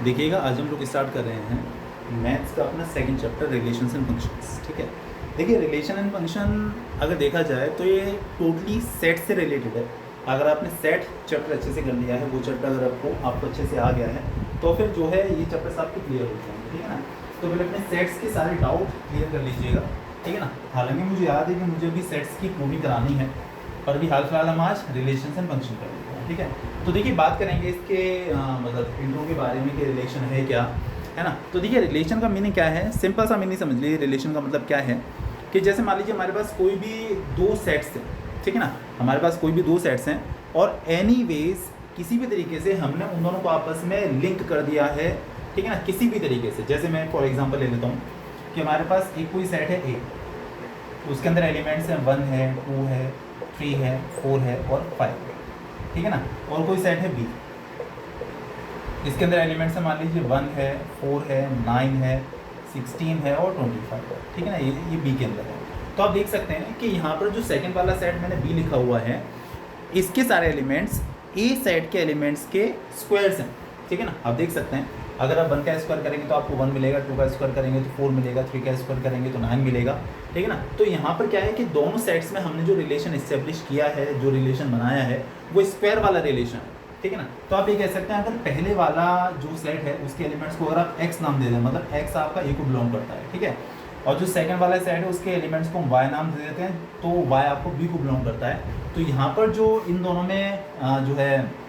देखिएगा, आज हम लोग स्टार्ट कर रहे हैं मैथ्स का अपना second chapter relations and functions. ठीक है, देखिए रिलेशन एंड फंक्शन अगर देखा जाए तो ये टोटली सेट से रिलेटेड है। अगर आपने सेट चैप्टर अच्छे से कर लिया है, वो चैप्टर अगर आपको अच्छे से आ गया है तो फिर जो है ये चैप्टर्स आपके क्लियर हो जाएंगे। ठीक है ना, तो फिर अपने सेट्स के सारे डाउट क्लियर कर लीजिएगा। ठीक है ना, हालांकि मुझे याद है कि मुझे भी सेट्स की प्रूविंग करानी है, पर अभी हाल फिलहाल हम आज रिलेशन एंड फंक्शन कर लेते हैं। ठीक है, तो देखिए बात करेंगे इसके मतलब इंट्रो के बारे में कि रिलेशन है क्या, है ना। तो देखिए रिलेशन का मीनिंग क्या है, सिंपल सा मीनिंग समझ लीजिए। रिलेशन का मतलब क्या है कि जैसे मान लीजिए हमारे पास कोई भी दो सेट्स हैं, ठीक है ना, हमारे पास कोई भी दो सेट्स हैं और एनीवेज किसी भी तरीके से हमने उन दोनों को आपस में लिंक कर दिया है। ठीक है ना, किसी भी तरीके से, जैसे मैं फॉर एग्जांपल ले लेता हूँ कि हमारे पास एक कोई सेट है ए, उसके अंदर एलिमेंट्स हैं 1 है, 2 है, 3 है, 4 है और 5। ठीक है ना, और कोई सेट है बी, इसके अंदर एलिमेंट्स हैं मान लीजिए 1 है, 4 है, 9 है, 16 है और 25। ठीक है ना, ये बी के अंदर है। तो आप देख सकते हैं कि यहाँ पर जो सेकंड वाला सेट मैंने बी लिखा हुआ है, इसके सारे एलिमेंट्स ए सेट के एलिमेंट्स के स्क्वायर्स हैं। ठीक है ना, आप देख सकते हैं अगर आप 1 का स्क्वायर करेंगे तो आपको 1 मिलेगा, 2 का स्क्वायर करेंगे तो 4 मिलेगा, 3 का स्क्वायर करेंगे तो 9 मिलेगा। ठीक है ना, तो यहाँ पर क्या है कि दोनों सेट्स में हमने जो रिलेशन इस्टेब्लिश किया है, जो रिलेशन बनाया है, वो स्क्वायर वाला रिलेशन है। ठीक है ना, तो आप ये कह सकते हैं अगर पहले वाला जो सेट है उसके एलिमेंट्स को अगर आप एक्स नाम दे दें, मतलब एक्स आपका ए को बिलोंग करता है। ठीक है, और जो सेकंड वाला सेट है उसके एलिमेंट्स को हम वाई नाम दे देते हैं, तो वाई आपको बी को बिलोंग करता है। तो यहाँ पर जो इन दोनों में जो है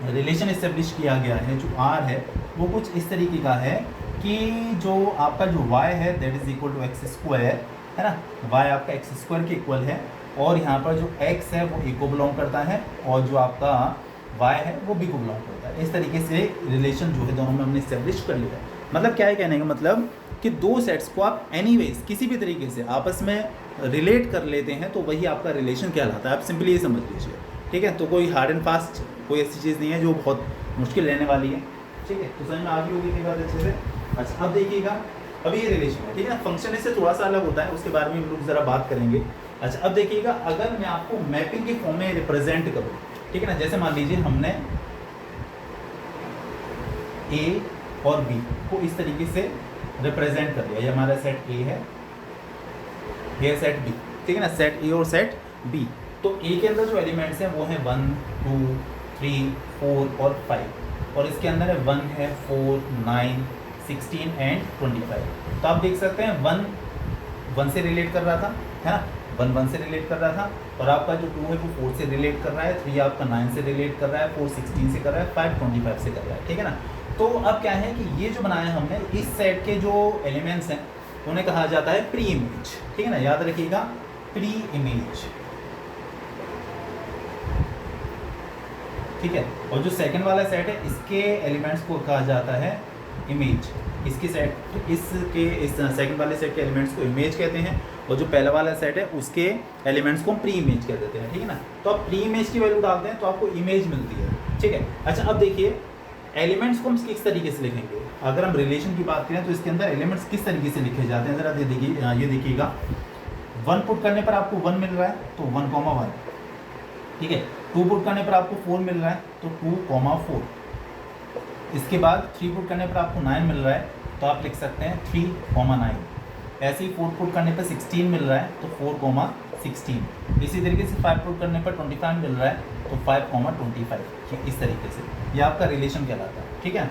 रिलेशन इस्टेब्लिश किया गया है, जो आर है वो कुछ इस तरीके का है कि जो आपका जो वाई है that is equal to X square, है ना, वाई आपका एक्स स्क्वायर के इक्वल है, और यहाँ पर जो एक्स है वो ए को बिलोंग करता है और जो आपका वाई है वो बी को बिलोंग करता है। इस तरीके से रिलेशन जो है दोनों में हमने इस्टेब्लिश कर लिया है। मतलब क्या है कहने का मतलब कि दो सेट्स को आप एनीवेज किसी भी तरीके से आपस में रिलेट कर लेते हैं तो वही आपका रिलेशन कहलाता है। आप सिंपली ये समझ लीजिए। ठीक है, तो कोई हार्ड एंड फास्ट कोई ऐसी चीज़ नहीं है जो बहुत मुश्किल रहने वाली है। ठीक है, तो समझ में आ गई होगी बात अच्छे से। अच्छा, अब देखिएगा, अभी ये रिलेशन है, ठीक है ना, फंक्शन इससे थोड़ा सा अलग होता है, उसके बारे में हम लोग ज़रा बात करेंगे। अच्छा, अब देखिएगा अगर मैं आपको मैपिंग के फॉर्म में रिप्रेजेंट करूँ, ठीक है ना, जैसे मान लीजिए हमने ए और बी को इस तरीके से रिप्रेजेंट कर दिया, ये हमारा सेट ए है, ये सेट बी। ठीक है ना, सेट ए और सेट बी। तो ए के अंदर जो एलिमेंट्स हैं वो हैं 1, 2, 3, 4 और 5, और इसके अंदर है 1 है, 4, 9, 16 एंड 25। तो आप देख सकते हैं 1 से रिलेट कर रहा था, है ना, 1 से रिलेट कर रहा था, और आपका जो 2 है वो 4 से रिलेट कर रहा है, 3 आपका 9 से रिलेट कर रहा है, 4 16 से कर रहा है, 5 25 से कर रहा है। ठीक है ना, तो अब क्या है कि ये जो बनाया हमने, इस सेट के जो एलिमेंट्स हैं उन्हें कहा जाता है प्री इमेज। ठीक है ना, याद रखिएगा, प्री इमेज। ठीक है, और जो सेकंड वाला सेट है इसके एलिमेंट्स को कहा जाता है इमेज। इसके सेट इस सेकंड वाले सेट के एलिमेंट्स को इमेज कहते हैं, और जो पहला वाला सेट है उसके एलिमेंट्स को हम प्री इमेज कह देते हैं। ठीक है ना, तो आप प्री इमेज की वैल्यू डालते हैं तो आपको इमेज मिलती है। ठीक है, अच्छा अब देखिए एलिमेंट्स को हम किस तरीके से लिखेंगे। अगर हम रिलेशन की बात करें तो इसके अंदर एलिमेंट्स किस तरीके से लिखे जाते हैं, ज़रा ये देखिएगा। 1 पुट करने पर आपको 1 मिल रहा है तो 1, 1। ठीक है, 2 पुट करने पर आपको 4 मिल रहा है तो 2, 4। इसके बाद 3 पुट करने पर आपको 9 मिल रहा है तो आप लिख सकते हैं 3, 9। ऐसे ही 4 पुट करने पर 16 मिल रहा है तो 4, 16। इसी तरीके से 5 पुट करने पर 25 मिल रहा है तो 5, 25। इस तरीके से ये आपका रिलेशन कहलाता है। ठीक है,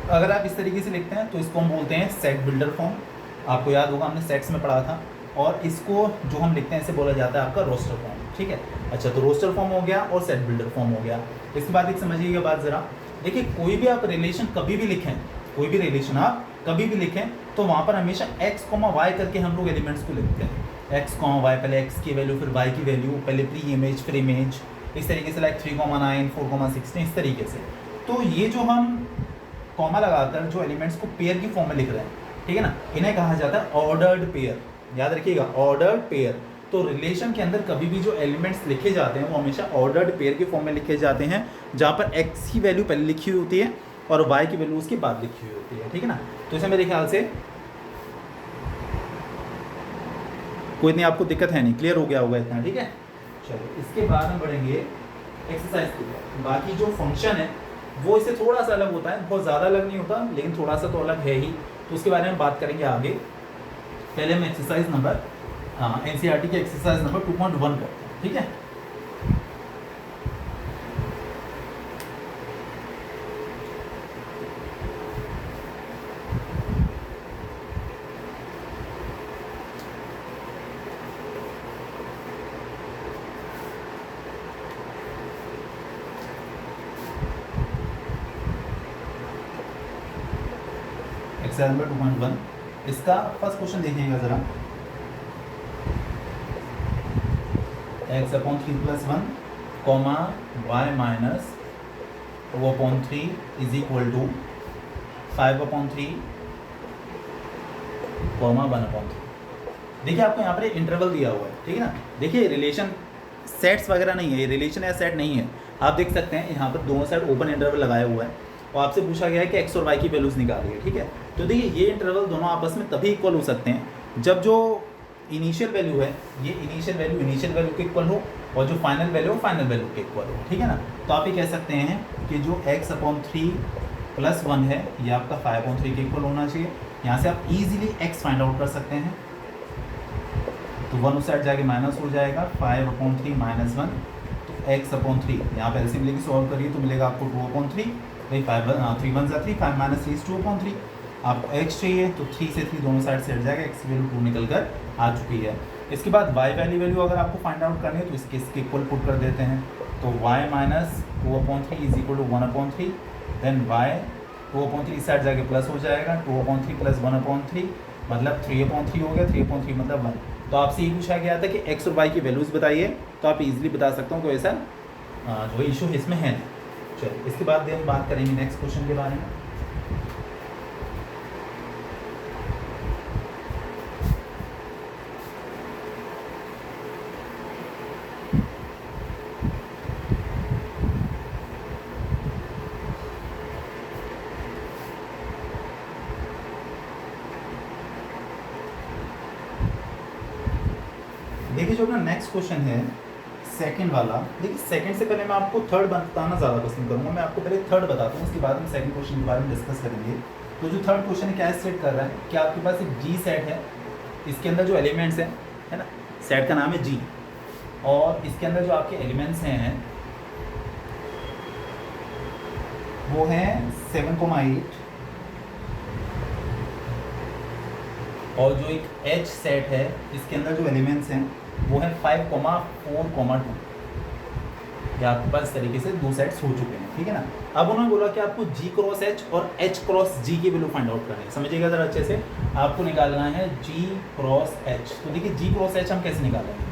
अगर आप इस तरीके से लिखते हैं तो इसको हम बोलते हैं सेट बिल्डर फॉर्म। आपको याद होगा हमने सेट्स में पढ़ा था, और इसको जो हम लिखते हैं इसे बोला जाता है आपका रोस्टर फॉर्म। ठीक है, अच्छा, तो रोस्टर फॉर्म हो गया और सेट बिल्डर फॉर्म हो गया। इसके बाद एक समझिएगा बात ज़रा, देखिए कोई भी आप रिलेशन कभी भी लिखें, कोई भी रिलेशन आप कभी भी लिखें तो वहाँ पर हमेशा x, y करके हम लोग एलिमेंट्स को लिखते हैं। x, y, पहले x की वैल्यू फिर y की वैल्यू, पहले प्री इमेज फिर इमेज, इस तरीके से लाइक 3, 9, 4, 16 इस तरीके से। तो ये जो हम कॉमा लगाकर जो एलिमेंट्स को पेयर की फॉर्म में लिख रहे हैं, ठीक है ना, इन्हें कहा जाता है ऑर्डर्ड पेयर। याद रखिएगा, ऑर्डर्ड पेयर। तो रिलेशन के अंदर कभी भी जो एलिमेंट्स लिखे जाते हैं वो हमेशा ऑर्डर्ड पेयर के फॉर्म में लिखे जाते हैं, जहाँ पर x की वैल्यू पहले लिखी हुई होती है और y की वैल्यू उसके बाद लिखी हुई होती है। ठीक है ना, तो इसे मेरे ख्याल से कोई इतनी आपको दिक्कत है नहीं, क्लियर हो गया होगा इतना। ठीक है, चलो इसके बाद हम बढ़ेंगे एक्सरसाइज की। बाकी जो फंक्शन है वो इससे थोड़ा सा अलग होता है, बहुत ज़्यादा अलग नहीं होता लेकिन थोड़ा सा तो अलग है ही, तो उसके बारे में बात करेंगे आगे। पहले हम एक्सरसाइज नंबर एनसीईआरटी के एक्सरसाइज नंबर 2.1 करते हैं, ठीक है। एक्सरसाइज नंबर 2.1, इसका फर्स्ट क्वेश्चन देखिएगा ज़रा। x/3 + 1 y - 2/3 = 5/3 1/3। देखिए आपको यहाँ पर इंटरवल दिया हुआ है, ठीक है ना। देखिए रिलेशन सेट्स वगैरह नहीं है, ये रिलेशन या सेट नहीं है। आप देख सकते हैं यहाँ पर दोनों साइड ओपन इंटरवल लगाया हुआ है और आपसे पूछा गया है कि x और y की वैल्यूज़ निकालिए, ठीक है। तो देखिए ये इंटरवल दोनों आपस में तभी इक्वल हो सकते हैं जब जो इनिशियल वैल्यू है, ये इनिशियल वैल्यू के इक्वल हो और जो फाइनल वैल्यू फाइनल वैल्यू के इक्वल हो, ठीक है ना। तो आप ये कह सकते हैं कि जो x/3 + 1 है ये आपका 5/3 के इक्वल होना चाहिए। यहाँ से आप इजीली x फाइंड आउट कर सकते हैं, तो 1 उस साइड जाके माइनस हो जाएगा, 5/3 - 1, तो x/3 यहाँ पर ऐसे मिलेगी, सॉल्व करिए तो मिलेगा आपको 2/3। भाई 3 × 3 5 - 3 = 2/3। आपको x चाहिए तो 3 से 3 दोनों साइड से हट जाएगा, x की वैल्यू 2 निकल कर आ चुकी है। इसके बाद y वाली वैल्यू अगर आपको फाइंड आउट करनी है तो इसके इक्वल पुट कर देते हैं, तो y - 2/3 = 1/3। देन y 2/3 इस साइड जाके प्लस हो जाएगा, 2/3 + 1/3 मतलब 3/3 हो गया, 3/3 मतलब 1। तो आपसे ये पूछा गया था कि x और y की वैल्यूज़ बताइए, तो आप इजीली बता सकते हो, कोई ऐसा जो इशू इसमें है नहीं। चलिए इसके बाद हम बात करेंगे नेक्स्ट क्वेश्चन के बारे में। देखिए जो अपना नेक्स्ट क्वेश्चन है सेकंड वाला, देखिए सेकंड से पहले मैं आपको थर्ड बताना ज़्यादा पसंद करूँगा। मैं आपको पहले थर्ड बताता हूँ, उसके बाद हम सेकंड क्वेश्चन के बारे में डिस्कस करेंगे। तो जो थर्ड क्वेश्चन है क्या सेट कर रहा है कि आपके पास एक जी सेट है, इसके अंदर जो एलिमेंट्स हैं, है ना, सेट का नाम है जी, और इसके अंदर जो आपके एलिमेंट्स हैं वो हैं 7,8, और जो एक H सेट है इसके अंदर जो एलिमेंट्स हैं वो है 5,4,2। ये आपके पास इस तरीके से दो सेट्स हो चुके हैं, ठीक है ना। अब उन्होंने बोला कि आपको G क्रॉस H और H क्रॉस G की वैल्यू फाइंड आउट करनी है। समझिएगा ज़रा अच्छे से, आपको निकालना है G क्रॉस H। तो देखिए G क्रॉस H हम कैसे निकालेंगे,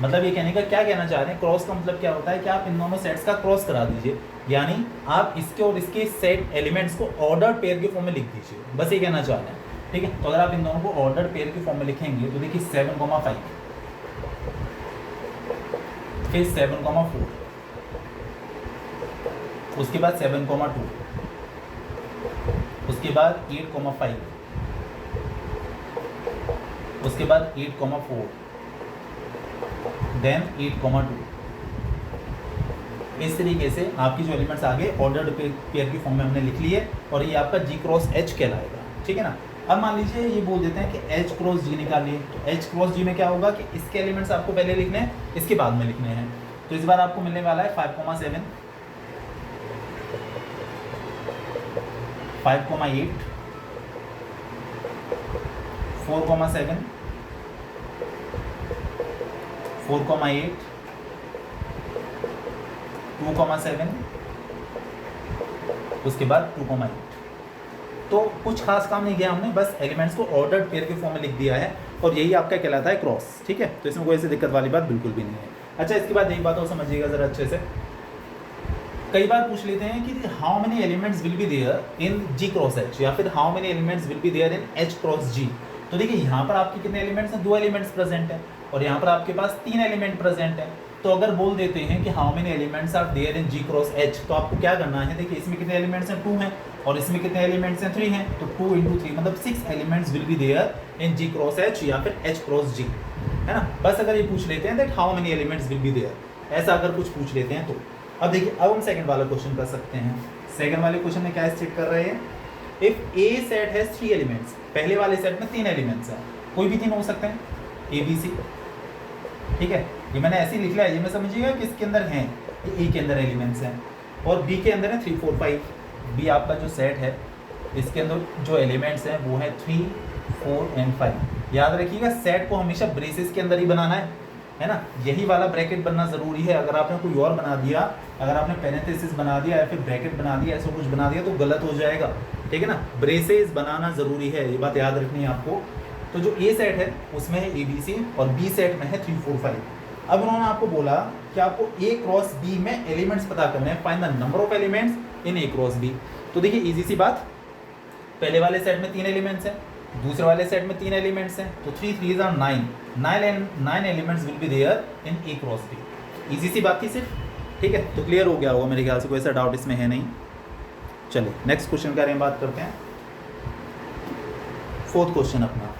मतलब ये कहने का क्या कहना चाह रहे हैं, क्रॉस का मतलब क्या होता है कि आप इन दोनों सेट्स का क्रॉस करा दीजिए, यानी आप इसके और इसके सेट एलिमेंट्स को ऑर्डर पेयर के फॉर्म में लिख दीजिए, बस ये कहना चाह रहे हैं, ठीक है। तो अगर आप इन दोनों को ऑर्डर पेयर के फॉर्म में लिखेंगे तो देखिए 7,5 फिर 7,4, उसके बाद 7,2, उसके बाद 8,5, उसके बाद 8,4, देन 8,2। इस तरीके से आपकी जो एलिमेंट्स आगे ऑर्डर्ड पेयर की फॉर्म में हमने लिख लिए और ये आपका G क्रॉस H कहलाएगा, ठीक है ना। अब मान लीजिए ये बोल देते हैं कि H क्रॉस G निकालिए, तो H क्रॉस G में क्या होगा कि इसके एलिमेंट्स आपको पहले लिखने हैं, इसके बाद में लिखने हैं। तो इस बार आपको मिलने वाला है 5,7, 5,8, 4,7, 4,8, 2,7, उसके बाद 2,8। तो कुछ खास काम नहीं किया हमने, बस एलिमेंट्स को ऑर्डर्ड पेयर के फॉर्म में लिख दिया है और यही आपका कहलाता है क्रॉस, ठीक है। तो इसमें कोई ऐसी दिक्कत वाली बात बिल्कुल भी नहीं है। अच्छा, इसके बाद एक बात और समझिएगा ज़रा अच्छे से, कई बार पूछ लेते हैं कि how many elements will be there in G cross H, या फिर how many elements will be there in H cross G। तो देखिए यहाँ पर आपके कितने एलिमेंट्स हैं, 2 एलिमेंट्स प्रेजेंट हैं, और यहाँ पर आपके पास 3 एलिमेंट प्रेजेंट हैं। तो अगर बोल देते हैं कि how many elements are there in G cross H, तो आपको क्या करना है, देखिए इसमें कितने एलिमेंट्स हैं, 2 हैं, और इसमें कितने एलिमेंट्स हैं, 3 हैं। तो 2 × 3 मतलब 6 elements will be there in G cross H या फिर H क्रॉस G, है ना। बस अगर ये पूछ लेते हैं that how many elements will be there, ऐसा अगर कुछ पूछ लेते हैं अब देखिए, अब हम सेकंड वाला क्वेश्चन कर सकते हैं। सेकंड वाले क्वेश्चन में क्या स्टेट कर रहे हैं, if A set has 3 elements, पहले वाले सेट में 3 एलिमेंट्स हैं, कोई भी 3 हो सकते हैं, ए बी सी, ठीक है, ये मैंने ऐसे ही लिख लिया है, ये मैं समझिएगा कि इसके अंदर हैं, ये ए के अंदर एलिमेंट्स हैं और बी के अंदर है 3 4 5। बी आपका जो सेट है इसके अंदर जो एलिमेंट्स हैं वो है 3 4 एंड 5। याद रखिएगा सेट को हमेशा ब्रेसेस के अंदर ही बनाना है ना, यही वाला ब्रैकेट बनना ज़रूरी है। अगर आपने कोई और बना दिया, अगर आपने पैरेंथेसिस बना दिया या फिर ब्रैकेट बना दिया, ऐसा कुछ बना दिया तो गलत हो जाएगा, ठीक है ना। ब्रेसेस बनाना ज़रूरी है, ये बात याद रखनी है आपको। तो जो ए सेट है उसमें है ए बी सी और बी सेट में है 3 4 5। अब उन्होंने आपको बोला कि आपको ए क्रॉस बी में एलिमेंट्स पता करने हैं, find the number of elements in A cross B. तो देखिए इजी सी बात, पहले वाले सेट में 3 एलिमेंट्स हैं, दूसरे वाले सेट में 3 एलिमेंट्स हैं, तो 3 3 are 9 elements will be there in A cross B. Easy सी बात थी सिर्फ, ठीक है। तो क्लियर हो गया होगा मेरे ख्याल से, कोई ऐसा डाउट इसमें है नहीं। चलिए नेक्स्ट क्वेश्चन के बारे में बात करते हैं। फोर्थ क्वेश्चन अपना,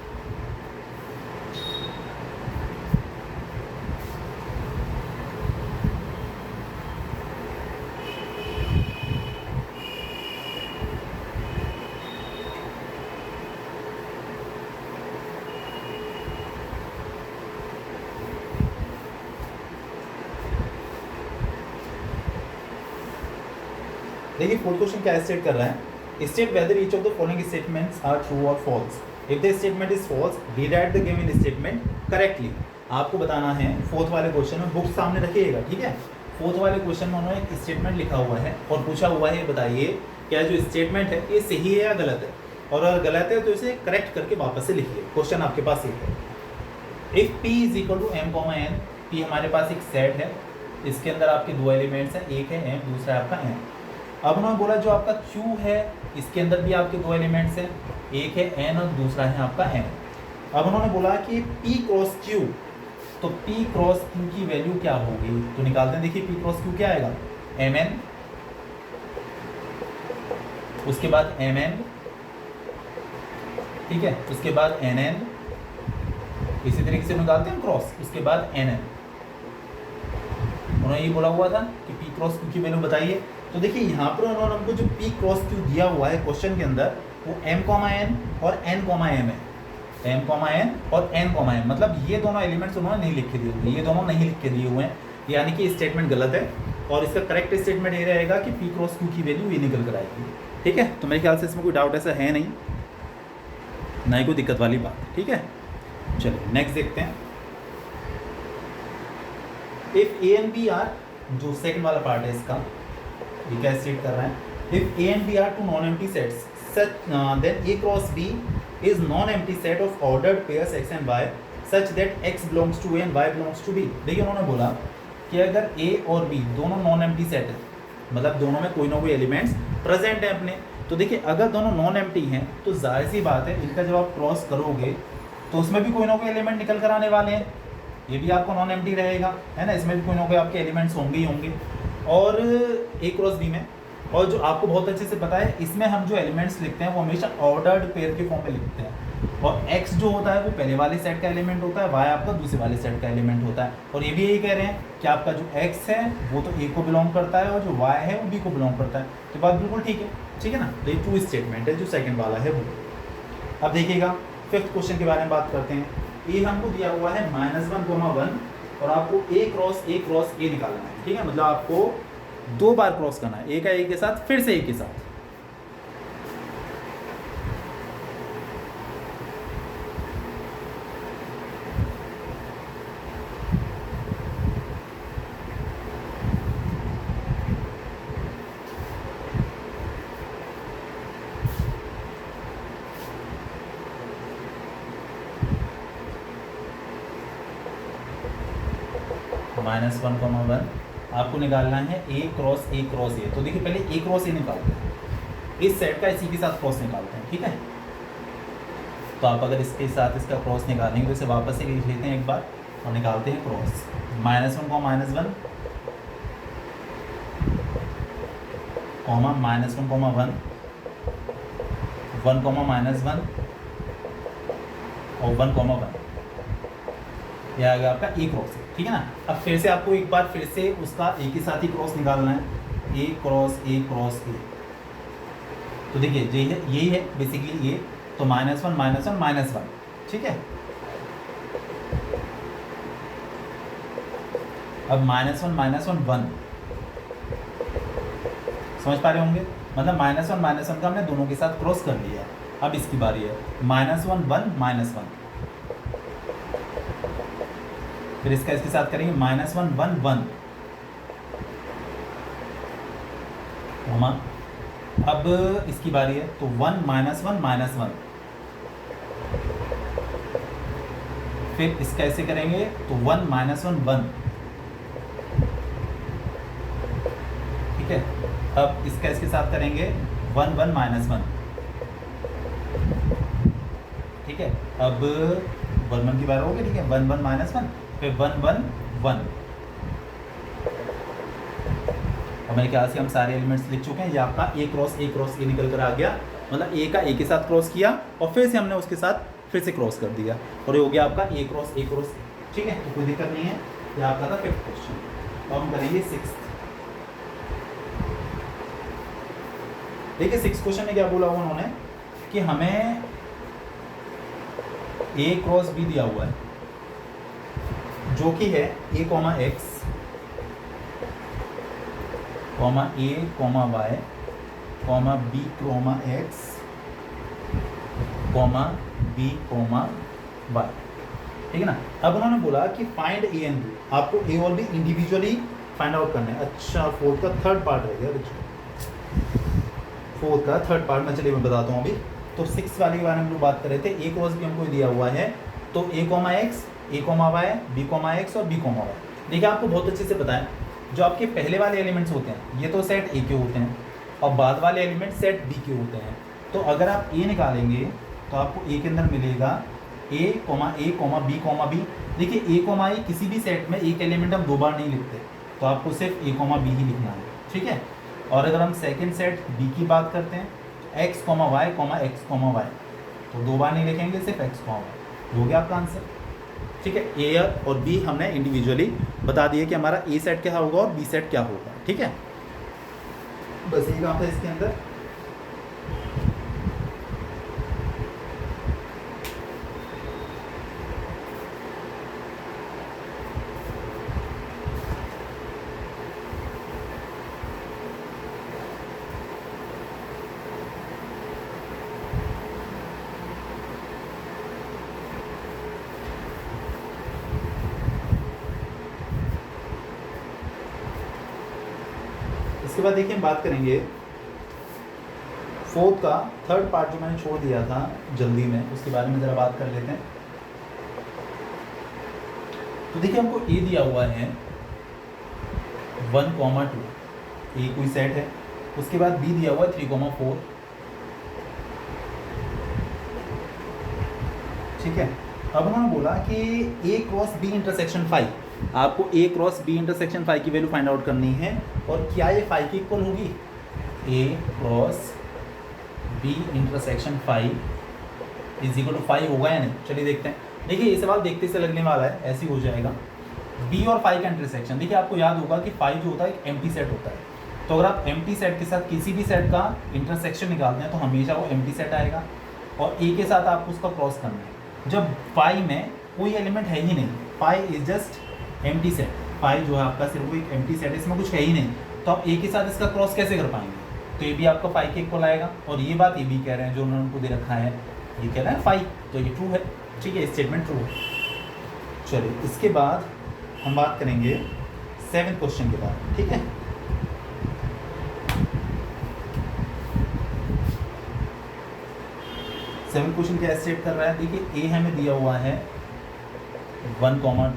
देखिए फोर्थ क्वेश्चन क्या स्टेट कर रहा है, state whether each of the following statements are true और false. If the statement is false, rewrite the given statement correctly. आपको बताना है फोर्थ वाले क्वेश्चन में, बुक सामने रखिएगा, ठीक है। फोर्थ वाले क्वेश्चन में उन्होंने एक स्टेटमेंट लिखा हुआ है और पूछा हुआ है बताइए क्या जो स्टेटमेंट है ये सही है या गलत है, और अगर गलत है तो इसे करेक्ट करके वापस से लिखिए। क्वेश्चन आपके पास ये है, if P is equal to M, N, P हमारे पास एक सेट है, इसके अंदर आपके 2 एलिमेंट्स हैं, एक है M, दूसरा है आपका N। अब उन्होंने बोला जो आपका Q है इसके अंदर भी आपके 2 एलिमेंट्स हैं, एक है N और दूसरा है आपका M। अब उन्होंने बोला कि P क्रॉस Q, तो P क्रॉस Q की वैल्यू क्या होगी, तो निकालते हैं। देखिए P क्रॉस Q क्या आएगा, Mn, उसके बाद Mn, ठीक है, उसके बाद Nn, इसी तरीके से निकालते हैं क्रॉस, उसके बाद Nn। उन्होंने ये बोला हुआ था कि P क्रॉस Q की वैल्यू बताइए। तो देखिए यहाँ पर उन्होंने हमको जो P क्रॉस Q दिया हुआ है क्वेश्चन के अंदर वो M, N और N, M है, M, N और N, M, मतलब ये दोनों एलिमेंट्स उन्होंने नहीं लिख के दिए हुए, ये दोनों नहीं लिख के दिए हुए हैं, यानी कि स्टेटमेंट गलत है और इसका करेक्ट स्टेटमेंट ये रहेगा कि P क्रॉस Q की वैल्यू ये निकल कर आएगी, ठीक है। तो मेरे ख्याल से इसमें कोई डाउट ऐसा है नहीं, ना ही कोई दिक्कत वाली बात, ठीक है। चलिए नेक्स्ट देखते हैं। If A and B are, जो सेकंड वाला पार्ट है इसका, ये क्या स्टेट कर रहा है, if A and B are two non empty sets such then A cross B is non empty set of ordered pairs X and Y such that X belongs to A and Y belongs to B। देखिए उन्होंने बोला कि अगर A और B दोनों non empty set है, मतलब दोनों में कोई ना कोई एलिमेंट्स प्रेजेंट है अपने, तो देखिए अगर दोनों नॉन एम्प्टी हैं तो जाहिर सी बात है इनका जब आप क्रॉस करोगे तो उसमें भी कोई ना कोई एलिमेंट निकल कर आने वाले हैं, ये भी आपको नॉन एम्प्टी रहेगा, है ना, इसमें भी कोई ना कोई आपके एलिमेंट्स होंगे ही होंगे। और A क्रॉस B में, और जो आपको बहुत अच्छे से पता है इसमें हम जो एलिमेंट्स लिखते हैं वो हमेशा ऑर्डर्ड पेयर के फॉर्म में लिखते हैं, और X जो होता है वो पहले वाले सेट का एलिमेंट होता है, Y आपका दूसरे वाले सेट का एलिमेंट होता है। और ये भी यही कह रहे हैं कि आपका जो X है वो तो A को बिलोंग करता है और जो Y है वो B को बिलोंग करता है, तो बात बिल्कुल ठीक है ना। तो ये ट्रू स्टेटमेंट है जो सेकेंड वाला है वो। अब देखिएगा फिफ्थ क्वेश्चन के बारे में बात करते हैं। ये हमको दिया हुआ है -1, 1 और आपको A क्रॉस A निकालना है, ठीक है, मतलब आपको 2 बार क्रॉस करना है, A का A के साथ फिर से A के साथ। -1, 1 आपको निकालना है A क्रॉस A। तो देखिए पहले A क्रॉस A निकालते हैं, इस सेट का इसी के साथ क्रॉस निकालते हैं, ठीक है। तो आप अगर इसके साथ इसका क्रॉस निकालेंगे तो इसे वापस से लिख लेते हैं एक बार और निकालते हैं क्रॉस। -1, -1 -1, -1 और 1, 1 यह आ गया आपका A क्रॉस A। ठीक है ना। अब फिर से आपको एक बार फिर से उसका एक ही साथ ही क्रॉस निकालना है, ए क्रॉस ए क्रॉस ए। तो देखिए यही है बेसिकली ये, तो -1 -1 -1, ठीक है। अब -1 -1 1 समझ पा रहे होंगे, मतलब -1 -1 का हमने दोनों के साथ क्रॉस कर लिया। अब इसकी बारी है -1 1 -1, फिर इसका इसके साथ करेंगे -1 1 1। अब इसकी बारी है तो 1 -1 -1, फिर इसका ऐसे करेंगे तो 1 -1 1, ठीक है। अब इसका इसके साथ करेंगे 1 1 -1, ठीक है। अब 1 1 की बार होगी, ठीक है, 1 1 -1, फिर 1 1 1। और मेरे ख्याल से हम सारे एलिमेंट्स लिख चुके हैं। ये आपका ए क्रॉस ए निकल कर आ गया, मतलब ए का ए के साथ क्रॉस किया और फिर से हमने उसके साथ फिर से क्रॉस कर दिया, और ये हो गया आपका ए क्रॉस ए, ठीक है। तो कोई दिक्कत नहीं है, ये आपका था 5th क्वेश्चन। अब हम करेंगे 6th। देखिए 6th क्वेश्चन में क्या बोला हुआ उन्होंने कि हमें ए क्रॉस बी दिया हुआ है, जो कि है a, x, a, y, b, x, b, y, ठीक है ना। अब उन्होंने बोला कि फाइंड ए एंड बी, आपको ए और बी इंडिविजुअली फाइंड आउट करना है। अच्छा, 4th का 3rd पार्ट रह गया बच्चों, 4th का 3rd पार्ट मैं चलिए मैं बताता हूँ अभी। तो 6 वाले के बारे में हम लोग बात कर रहे थे। ए क्रॉस बी हमको दिया हुआ है, तो a, x, a, y, b, x और b, y। देखिए आपको बहुत अच्छे से पता है, जो आपके पहले वाले एलिमेंट्स होते हैं ये तो सेट ए के होते हैं, और बाद वाले एलिमेंट सेट बी के होते हैं। तो अगर आप ए निकालेंगे तो आपको ए के अंदर मिलेगा a, b, b। देखिए a, ए किसी भी सेट में एक एलिमेंट हम 2 बार नहीं लिखते, तो आपको सिर्फ a, b ही लिखना है, ठीक है। और अगर हम सेकेंड सेट b की बात करते हैं, x, y, x, y, तो 2 बार नहीं लिखेंगे, सिर्फ x, y। हो गया आपका आंसर, ठीक है। ए और बी हमने इंडिविजुअली बता दिए कि हमारा ए सेट क्या होगा और बी सेट क्या होगा, ठीक है। बस यही काम था इसके अंदर। इसके बाद देखिए हम बात करेंगे 4th का 3rd पार्ट जो मैंने छोड़ दिया था जल्दी में, उसके बारे में ज़रा बात कर लेते हैं। तो देखिए हमको ए दिया हुआ है 1, 2, ए कोई सेट है। उसके बाद बी दिया हुआ है 3, 4, ठीक है। अब उन्होंने बोला कि ए क्रॉस बी इंटरसेक्शन 5, आपको a क्रॉस b इंटरसेक्शन 5 की वैल्यू फाइंड आउट करनी है। और क्या ये 5 की इक्वल होगी? a cross b intersection 5 is equal to 5 होगा या नहीं? चलिए देखते हैं। देखिए ये सवाल देखते से लगने वाला है, ऐसे ही हो जाएगा। b और 5 का इंटरसेक्शन, देखिए आपको याद होगा कि 5 जो होता है एक एम्प्टी सेट होता है। तो अगर आप एम्प्टी सेट के साथ किसी भी सेट का इंटरसेक्शन निकालते हैं तो हमेशा वो एम्प्टी सेट आएगा, और a के साथ आपको उसका क्रॉस करना है। जब 5 में कोई एलिमेंट है ही नहीं, 5 इज जस्ट एम्प्टी सेट, 5 जो है आपका सिर्फ वो एक एम्प्टी सेट है, इसमें कुछ है ही नहीं, तो आप ए के साथ इसका क्रॉस कैसे कर पाएंगे? तो ये भी आपका 5 के इक्वल आएगा। और ये बात ये भी कह रहे हैं जो उन्होंने उनको दे रखा है, ये कह रहे हैं 5, तो ये ट्रू है, ठीक है, स्टेटमेंट ट्रू है। चलिए इसके बाद हम बात करेंगे 7th क्वेश्चन के बाद, ठीक है। सेवन क्वेश्चन क्या स्टेट कर रहा है? देखिए ए हमें दिया हुआ है 1, 2,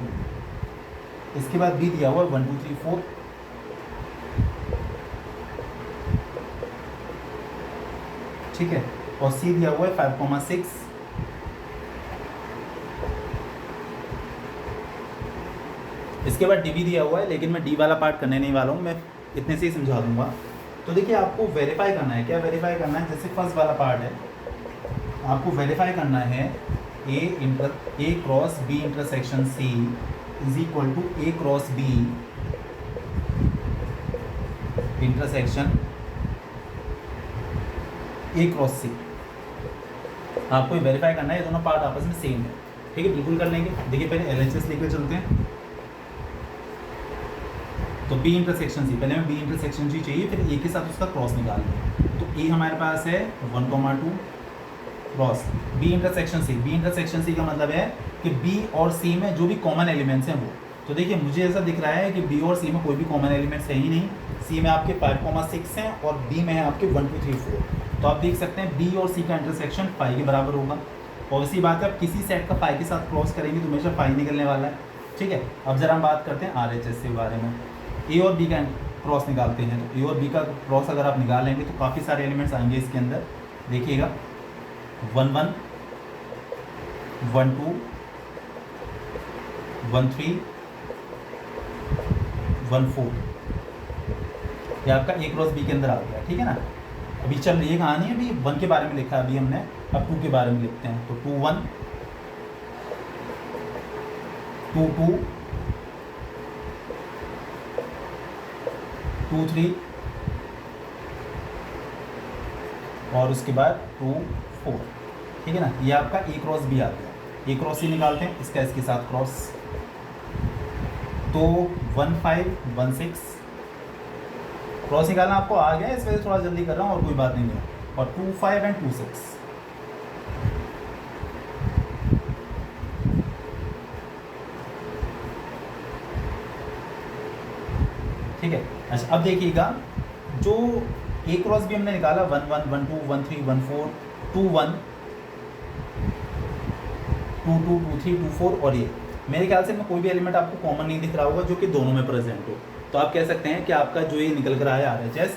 इसके बाद बी दिया हुआ है 1, 2, 3, 4, ठीक है, और सी दिया हुआ है 5, 6, इसके बाद डी भी दिया हुआ है, लेकिन मैं डी वाला पार्ट करने नहीं वाला हूँ, मैं इतने से ही समझा दूंगा। तो देखिए आपको वेरीफाई करना है, क्या वेरीफाई करना है? जैसे फर्स्ट वाला पार्ट है, आपको वेरीफाई करना है A cross B intersection C is equal to A cross B intersection A cross C. आपको वेरीफाई करना है ये दोनों पार्ट आपस में सेम है, ठीक है, बिल्कुल कर लेंगे। देखिए पहले LHS लेकर चलते हैं। तो बी इंटरसेक्शन सी, पहले हमें बी इंटरसेक्शन सी चाहिए, फिर ए के साथ उसका क्रॉस निकाल लें। तो ए हमारे पास है 1,2 cross B intersection C. B intersection C का मतलब है कि बी और सी में जो भी कॉमन एलिमेंट्स हैं वो, तो देखिए मुझे ऐसा दिख रहा है कि बी और सी में कोई भी कॉमन एलिमेंट्स है ही नहीं। सी में आपके 5,6 हैं और बी में है आपके 1, 2, 3, 4। तो आप देख सकते हैं बी और सी का इंटरसेक्शन 5 के बराबर होगा। और इसी बात है, आप किसी सेट का 5 के साथ क्रॉस करेंगे तो हमेशा 5 निकलने वाला है, ठीक है। अब जरा हम बात करते हैं RHS के बारे में। ए और बी का क्रॉस निकालते हैं। तो ए और बी का क्रॉस अगर आप निकालेंगे तो काफ़ी सारे एलिमेंट्स आएंगे इसके अंदर। देखिएगा 1, 1, 1, 2, 1, 3, 1, 4। ये आपका ए क्रॉस बी के अंदर आ गया, ठीक है ना। अभी चल रही है कहानी, अभी 1 के बारे में लिखा है अभी हमने, अब 2 के बारे में लिखते हैं। तो 2, 1, 2, 2, 2, 3 और उसके बाद 2, 4, ठीक है ना। ये आपका ए क्रॉस बी आ गया। ए क्रॉस सी निकालते हैं, इसका इसके साथ क्रॉस। तो 1, 5, 1, 6 क्रॉस निकालना आपको आ गया, इस वजह से थोड़ा जल्दी कर रहा हूँ और कोई बात नहीं है। और 2, 5 एंड 2, 6, ठीक है। अच्छा अब देखिएगा, जो ए क्रॉस बी हमने निकाला 1, 1, 1, 2, 1, 3, 1, 4, 2, 1, 2, 2, 2, 3, 2, 4 और ये मेरे ख्याल से कोई भी एलिमेंट आपको कॉमन नहीं दिख रहा होगा जो कि दोनों में प्रेजेंट हो। तो आप कह सकते हैं कि आपका जो ये निकल कर आया RHS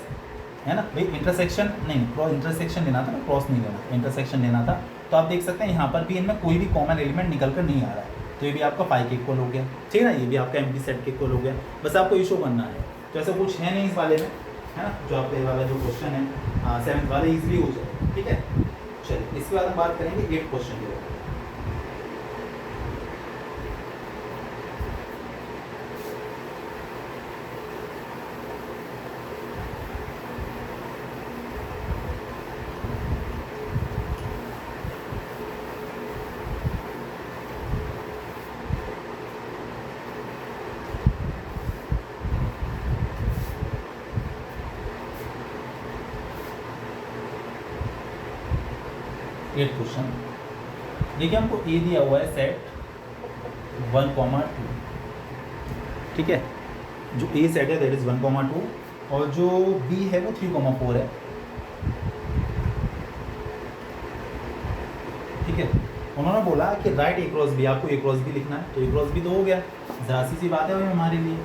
है ना भाई, इंटरसेक्शन नहीं, क्रॉस इंटरसेक्शन लेना था ना, क्रॉस नहीं लेना, इंटरसेक्शन लेना था। तो आप देख सकते हैं यहाँ पर भी इनमें कोई भी कॉमन एलिमेंट निकल कर नहीं आ रहा है। तो ये भी आपका 5 के इक्वल हो गया, ठीक है ना। ये भी आपका एम्प्टी सेट के इक्वल हो गया। बस आपको इशू करना है, तो ऐसा कुछ है नहीं इस वाले में, है ना। जो आपका ये वाला जो क्वेश्चन है 7th वाले ईजिली हो जाए, ठीक है। चलिए इसके बाद हम बात करेंगे 8th क्वेश्चन के बारे में। एट क्वेश्चन देखिए, हमको ए दिया हुआ है सेट 1, 2, ठीक है। जो ए सेट है दैट इज 1, 2 और जो बी है वो 3, 4 है, ठीक है। उन्होंने बोला कि राइट ए क्रॉस बी, आपको ए क्रॉस बी लिखना है। तो ए क्रॉस बी तो हो गया, जरा सी बात है भाई हमारे लिए।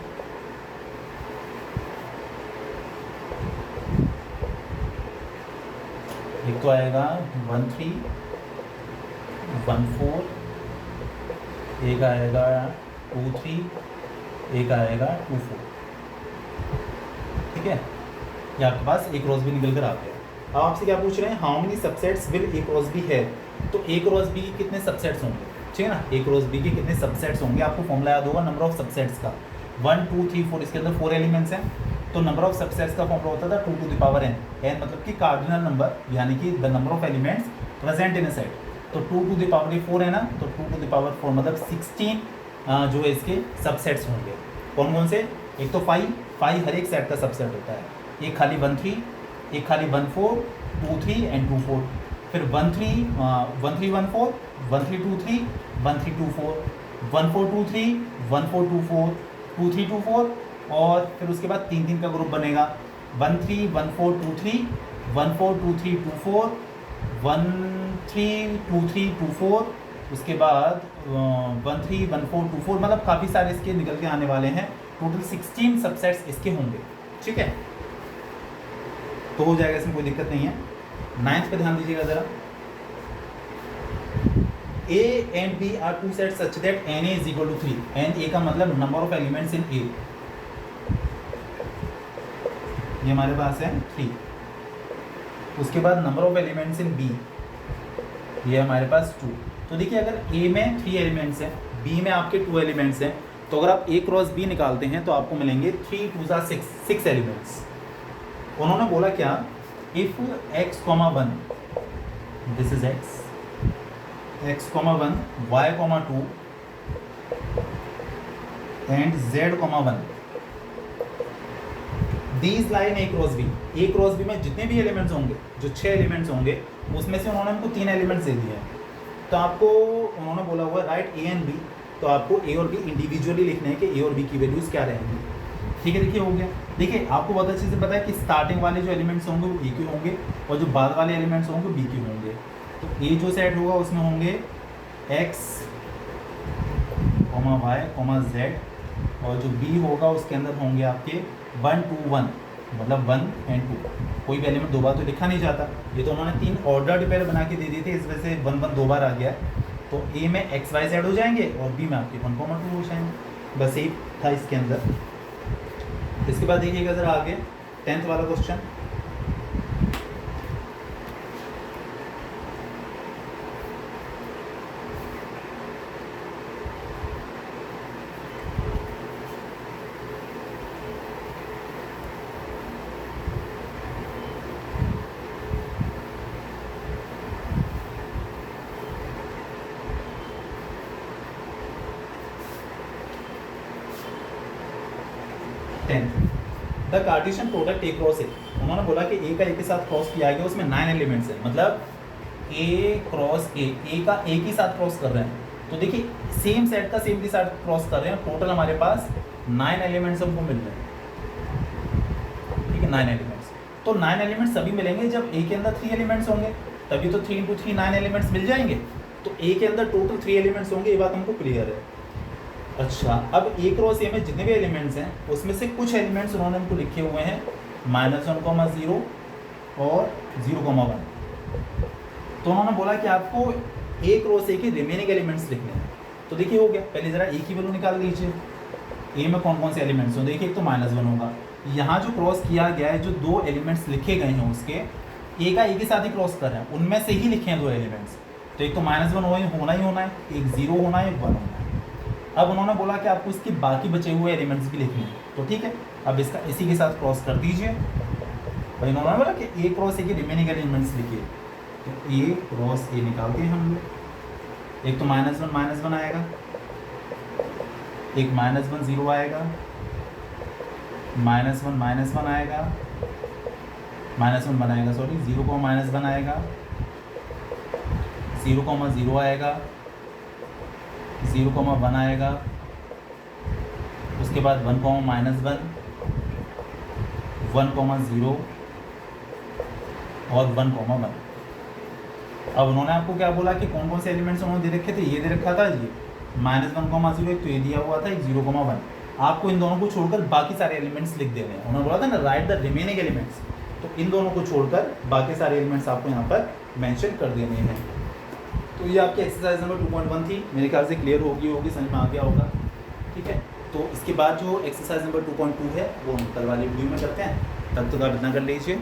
एक तो आएगा 1, 3, 1, 4, एक आएगा 2, 3, एक आएगा 2, 4, ठीक है। ये आपके पास ए क्रॉस बी निकल कर आ गया। अब आपसे क्या पूछ रहे हैं, how many subsets will A cross B है। तो ए क्रॉस बी के कितने सबसेट्स होंगे, ठीक है ना। ए क्रॉस बी के कितने सबसेट्स होंगे, आपको फॉर्मूला याद होगा नंबर ऑफ सबसेट्स का। 1, 2, 3, 4, इसके अंदर 4 एलिमेंट्स हैं। तो नंबर ऑफ सबसेट्स का फॉर्मूला होता था 2 to the power n। n मतलब कि कार्डिनल नंबर, यानी कि the number of elements present in a set. तो 2 to the power 4 है ना, तो 2 to the power 4 मतलब 16 जो है इसके सबसेट्स होंगे। कौन कौन से, एक तो 5 हर एक सेट का सबसेट होता है। एक खाली 1, 3, एक खाली 1, 4, 2, 3 एंड 2, 4। फिर 1, 3, 1, 3, 1, 4, 1, 3, 2, 3, 1, 3, 2, 4, 1, 4, 2, 3, 1, 4, 2, 4, 2, 3, 2, 4 और फिर उसके बाद 3, 3 का ग्रुप बनेगा 1, 3, 1, 4, 2, 3, 1, 4, 2, 3, 2, 4, 1, 3, 2, 3, 2, 4, उसके बाद 1, 3, 1, 4, 2, 4, मतलब काफ़ी सारे इसके निकल के आने वाले हैं। टोटल 16 सबसेट्स इसके होंगे, ठीक है। तो हो जाएगा, इसमें कोई दिक्कत नहीं है। 9th पे ध्यान दीजिएगा ज़रा। A and B are two sets such that Na is equal to 3। Na का मतलब number of elements in A, ये हमारे पास है 3। उसके बाद number of elements in B, ये हमारे पास 2। तो देखिए अगर A में 3 एलिमेंट्स हैं, B में आपके 2 एलिमेंट्स हैं, तो अगर आप A क्रॉस B निकालते हैं तो आपको मिलेंगे 3 2 6 6 एलिमेंट्स। उन्होंने बोला क्या, if x, 1 this is x, x, 1 y, 2 and z, 1 these line A cross B में जितने भी एलिमेंट्स होंगे, जो 6 एलिमेंट्स होंगे, उसमें से उन्होंने हमको 3 एलिमेंट्स दे दिए हैं। तो आपको उन्होंने बोला हुआ राइट A एंड B, तो आपको A और B इंडिविजुअली लिखने हैं कि A और B की वैल्यूज़ क्या रहेंगी। ठीक है, देखिए हो गया। देखिए आपको बहुत अच्छे से पता है कि स्टार्टिंग वाले जो एलिमेंट्स होंगे वो A के होंगे और जो बाद वाले एलिमेंट्स होंगे वो B के होंगे। तो A जो सेट होगा उसमें होंगे x, y, z, और जो B होगा उसके अंदर होंगे आपके 1 2 1, मतलब 1 एंड 2। कोई भी एलिमेंट दो बार तो लिखा नहीं जाता, ये तो उन्होंने 3 ऑर्डर पेयर बना के दे दिए थे, इस वजह से 1 1 दो बार आ गया। तो A में x y z हो जाएंगे और B में आपके 1 2 हो जाएंगे। बस यही था इसके अंदर। इसके बाद देखिएगा ज़रा आगे 10th वाला question. The Cartesian product A cross A, उन्होंने बोला कि A का A के साथ क्रॉस किया गया, उसमें 9 एलिमेंट्स हैं, मतलब A क्रॉस A का A के साथ क्रॉस कर रहे हैं। तो देखिए सेम सेट का सेम के साथ क्रॉस कर रहे हैं, टोटल हमारे पास 9 एलिमेंट्स हमको मिल रहे हैं। ठीक है, 9 एलिमेंट्स। तो 9 एलिमेंट्स सभी मिलेंगे जब A के अंदर 3 एलिमेंट्स होंगे, तभी तो 3 × 3 9 एलिमेंट्स मिल जाएंगे। तो A के अंदर टोटल 3 एलिमेंट्स होंगे, ये बात हमको क्लियर है। अच्छा, अब A क्रॉस A में जितने भी एलिमेंट्स हैं उसमें से कुछ एलिमेंट्स उन्होंने हमको लिखे हुए हैं -1, 0 और 0, 1। तो उन्होंने बोला कि आपको A क्रॉस A के रिमेनिंग एलिमेंट्स लिखने हैं। तो देखिए हो गया, पहले ज़रा A की वैल्यू निकाल लीजिए। A में कौन कौन से एलिमेंट्स हों, देखिए एक तो -1 होगा। यहाँ जो क्रॉस किया गया है, जो 2 एलिमेंट्स लिखे गए हैं उसके A का A के साथ ही क्रॉस कर रहे हैं, उनमें से ही लिखे हैं 2 एलिमेंट्स। तो एक तो -1 होना ही होना है, एक 0 होना है, एक 1 होना है। अब उन्होंने बोला कि आपको इसके बाकी बचे हुए एलिमेंट्स भी लिखने हैं। तो ठीक है, अब इसका इसी के साथ क्रॉस कर दीजिए। भाई उन्होंने बोला कि A क्रॉस A के रिमेनिंग एलिमेंट्स लिखिए। तो A क्रॉस A निकालते हैं हम लोग। एक तो -1 आएगा, एक -1 0 आएगा, -1 आएगा, -1 बनाएगा, सॉरी 0 को -1 आएगा, 0, 0 आएगा, 0, 1 आएगा, उसके बाद 1, -1, 1, 0 और 1, 1। अब उन्होंने आपको क्या बोला कि कौन कौन से एलिमेंट्स उन्होंने दे रखे थे, ये दे रखा था जी -1, 0, एक तो ये दिया हुआ था, एक 0, 1। आपको इन दोनों को छोड़कर बाकी सारे एलिमेंट्स लिख देने हैं। उन्होंने बोला था ना राइट द रिमेनिंग एलिमेंट्स, तो इन दोनों को छोड़कर बाकी सारे एलिमेंट्स आपको यहाँ पर मेंशन कर देने हैं। तो ये आपकी एक्सरसाइज नंबर 2.1 थी, मेरे ख्याल से क्लियर होगी, समझ में आ गया होगा। ठीक है, तो इसके बाद जो एक्सरसाइज नंबर 2.2 है वो हम कल वाली वीडियो में करते हैं, तब तक आप इतना कर लीजिए।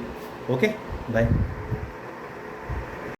Okay, bye.